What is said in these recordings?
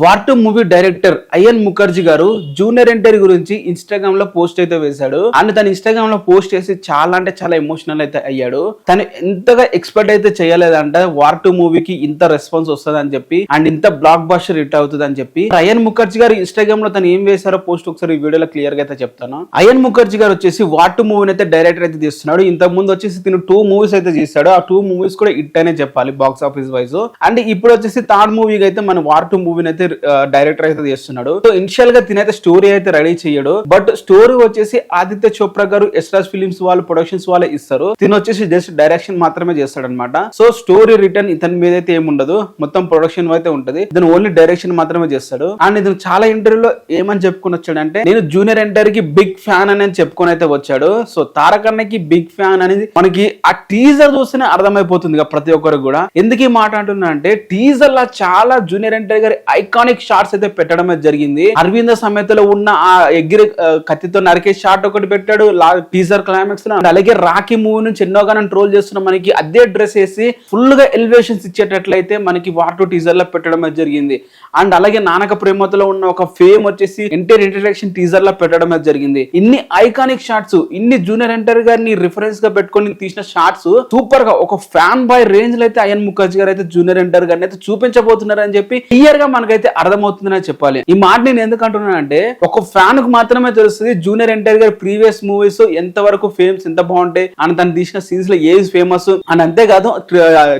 War 2 movie director అయన్ Mukherjee గారు junior NTR గురించి Instagram లో పోస్ట్ అయితే వేశాడు. అండ్ తన ఇన్స్టాగ్రామ్ లో పోస్ట్ చేసి చాలా అంటే చాలా ఎమోషనల్ అయితే అయ్యాడు. తను ఎంతగా ఎక్స్పెక్ట్ అయితే చేయలేదంటే వార్ 2 మూవీకి ఇంత రెస్పాన్స్ వస్తుంది అని చెప్పి అండ్ ఇంత బ్లాక్ బస్టర్ హిట్ అవుతుంది అని చెప్పి. అయన్ ముఖర్జీ గారు ఇన్స్టాగ్రామ్ లో తను ఏం వేశారో పోస్ట్ ఒకసారి ఈ వీడియోలో క్లియర్ గా అయితే చెప్తాను. అయన్ ముఖర్జీ గారు వచ్చేసి వార్ 2 మూవీని అయితే డైరెక్టర్ అయితే తీస్తున్నాడు. ఇంతకు ముందు వచ్చేసి తిను 2 మూవీస్ అయితే చేశాడు. ఆ 2 మూవీస్ కూడా హిట్ అనే చెప్పాలి బాక్స్ ఆఫీస్ వైజ్. అండ్ ఇప్పుడు వచ్చేసి థర్డ్ మూవీకి అయితే మన వార్ 2 మూవీని అయితే డైరెక్టర్ అయితే చేస్తున్నాడు. సో ఇనిషియల్ గా తినైతే స్టోరీ అయితే రెడీ చేయడు. బట్ స్టోరీ వచ్చేసి ఆదిత్య చోప్రా గారు ఎస్రాజ్ ఫిలిమ్స్ వాళ్ళు ప్రొడక్షన్స్ వాళ్ళే ఇస్తారు. తిన వచ్చేసి జస్ట్ డైరెక్షన్ మాత్రమే చేస్తాడు అనమాట. సో స్టోరీ రిటర్న్ ఇతని మీద అయితే ఏముండదు, మొత్తం ప్రొడక్షన్ అయితే ఉంటది. ఇతను ఓన్లీ డైరెక్షన్ మాత్రమే చేస్తాడు. అండ్ ఇతను చాలా ఇంటర్వ్యూలో ఏమని చెప్పుకొని వచ్చాడంటే నేను జూనియర్ ఎన్టీఆర్ కి బిగ్ ఫ్యాన్ అని చెప్పుకొని అయితే వచ్చాడు. సో తారక్ అన్నకి బిగ్ ఫ్యాన్ అనేది మనకి ఆ టీజర్ చూస్తేనే అర్థమైపోతుంది ప్రతి ఒక్కరికి కూడా. ఎందుకు ఈ మాట అంటున్నా అంటే టీజర్ లా చాలా జూనియర్ ఎన్టీఆర్ గారి ఐకానిక్ షాట్స్ అయితే పెట్టడం జరిగింది. అరవింద సమేతలో ఉన్న ఆ ఎగిరి కత్తితో నరికే షాట్ ఒకటి పెట్టాడు టీజర్ క్లైమాక్స్ లో. అలాగే రాఖీ మూవీ నుంచి ఎన్నోగానో ట్రోల్ చేస్తున్న మనకి అదే డ్రెస్ వేసి ఫుల్ గా ఎలివేషన్స్ ఇచ్చేటట్లయితే మనకి వార్ 2 టీజర్ లో పెట్టడం జరిగింది. అండ్ అలాగే నానక ప్రేమతలో ఉన్న ఒక ఫేమ్ వచ్చేసి ఎన్టీఆర్ ఇంట్రడక్షన్ టీజర్ లో పెట్టడం జరిగింది. ఇన్ని ఐకానిక్ షాట్స్, ఇన్ని జూనియర్ ఎన్టీఆర్ గారిని రిఫరెన్స్ గా పెట్టుకొని తీసిన షాట్స్ సూపర్ గా ఒక ఫ్యాన్ బాయ్ రేంజ్ లో అయితే అయన్ ముఖర్జీ గారు అయితే జూనియర్ ఎన్టీఆర్ గారిని అయితే చూపించబోతున్నారు అని చెప్పి క్లియర్ గా మనకైతే అర్థమవుతుందని చెప్పాలి. ఈ మాట నేను ఎందుకు అంటున్నానంటే ఒక ఫ్యాన్ కు మాత్రమే తెలుస్తుంది జూనియర్ ఎన్టీఆర్ గారి ప్రీవియస్ మూవీస్ ఎంత వరకు ఫేమ్స్ ఎంత బాగుంటాయి అని తను తీసిన సీన్స్ లో ఏది ఫేమస్ అని. అంతేకాదు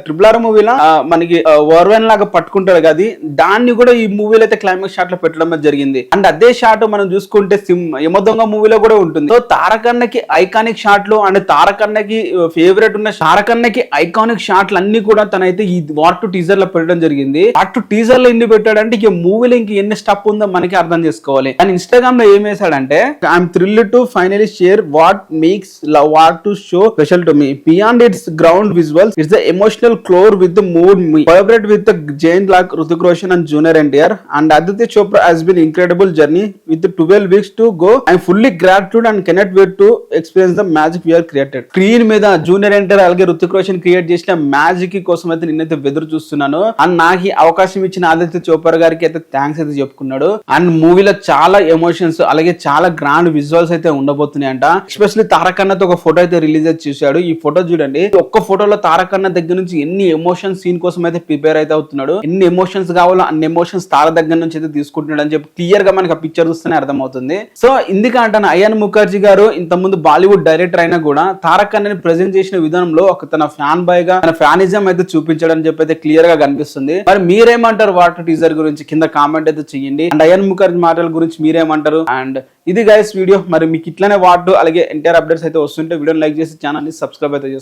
ట్రిపుల్ ఆర్ మూవీలో మనకి వర్వెన్ లాగా పట్టుకుంటారు కదా, దాన్ని కూడా ఈ మూవీలో అయితే క్లైమాక్స్ షాట్ లో పెట్టడం జరిగింది. అండ్ అదే షాట్ మనం చూసుకుంటే యమదొంగ మూవీలో కూడా ఉంటుంది. సో తారక్ అన్నకి ఐకానిక్ షాట్లు అండ్ తారక్ అన్నకి ఫేవరెట్ ఉన్న తారక్ అన్నకి ఐకానిక్ షాట్లు అన్ని కూడా తనైతే ఈ వార్ 2 టీజర్ లో పెట్టడం జరిగింది. వార్ 2 టీజర్ లో ఎన్ని పెట్టాడంటే ఇక మూవీలో ఇంక ఎన్ని స్టప్ ఉందో మనకి అర్థం చేసుకోవాలి. అండ్ ఇన్స్టాగ్రామ్ లో ఏం వేసాడంటే I'm thrilled to finally share what makes War 2 show special to me beyond its ground visuals it's the emotional core with the mood me collaborate with the jain lock Hrithik Roshan and junior NTR and Aditya Chopra has been incredible journey with 12 weeks to go. I'm fully gratitude and cannot wait to experience the magic we are created. Screen మీద junior NTR అలాగే Ruthik Roshan create చేసిన magic కోసం అయితే నేనైతే ఎదురు చూస్తున్నాను. And నాకు అవకాశం ఇచ్చిన ఆదిత్య చోప్రా గారికి అయితే థ్యాంక్స్ అయితే చెప్పుకున్నాడు. అండ్ మూవీలో చాలా ఎమోషన్స్ అలాగే చాలా గ్రాండ్ విజువల్స్ అయితే ఉండబోతున్నాయి అంట. ఎస్పెషల్లీ తారక్ అన్నతో ఒక ఫోటో అయితే రిలీజ్ అయితే చేశాడు. ఈ ఫోటో చూడండి, ఒక్క ఫోటోలో తారక్ అన్న దగ్గర నుంచి ఎన్ని ఎమోషన్స్ సీన్ కోసం అయితే ప్రిపేర్ అయితే అవుతున్నాడు. ఎన్ని ఎమోషన్స్ కావాలో అన్ని ఎమోషన్స్ తారక్ దగ్గర నుంచి అయితే తీసుకుంటున్నాడు అని చెప్పి క్లియర్ గా మనకి ఆ పిక్చర్ చూస్తేనే అర్థమవుతుంది. సో ఇందుకంటే అయన్ ముఖర్జీ గారు ఇంత ముందు బాలీవుడ్ డైరెక్టర్ అయినా కూడా తారక్ అన్నని ప్రెజెంట్ చేసిన విధానంలో ఒక తన ఫ్యాన్ బాయ్ గా తన ఫ్యానిజం అయితే చూపించడం చెప్పి అయితే క్లియర్ గా కనిపిస్తుంది. మరి మీరేమంటారు వార్ 2 టీజర్ గురించి కింద కామెంట్ అయితే చేయండి. అండ్ అయన్ ముఖర్జీ మాటల గురించి మీరేమంటారు? అండ్ ఇది గైస్ వీడియో. మరి మీకు ఇట్లానే వార్ 2 అలాగే ఎన్టీఆర్ అప్డేట్స్ అయితే వస్తుంటే వీడియోని లైక్ చేసి ఛానల్ ని సబ్స్క్రైబ్ అయితే చేసుకోండి.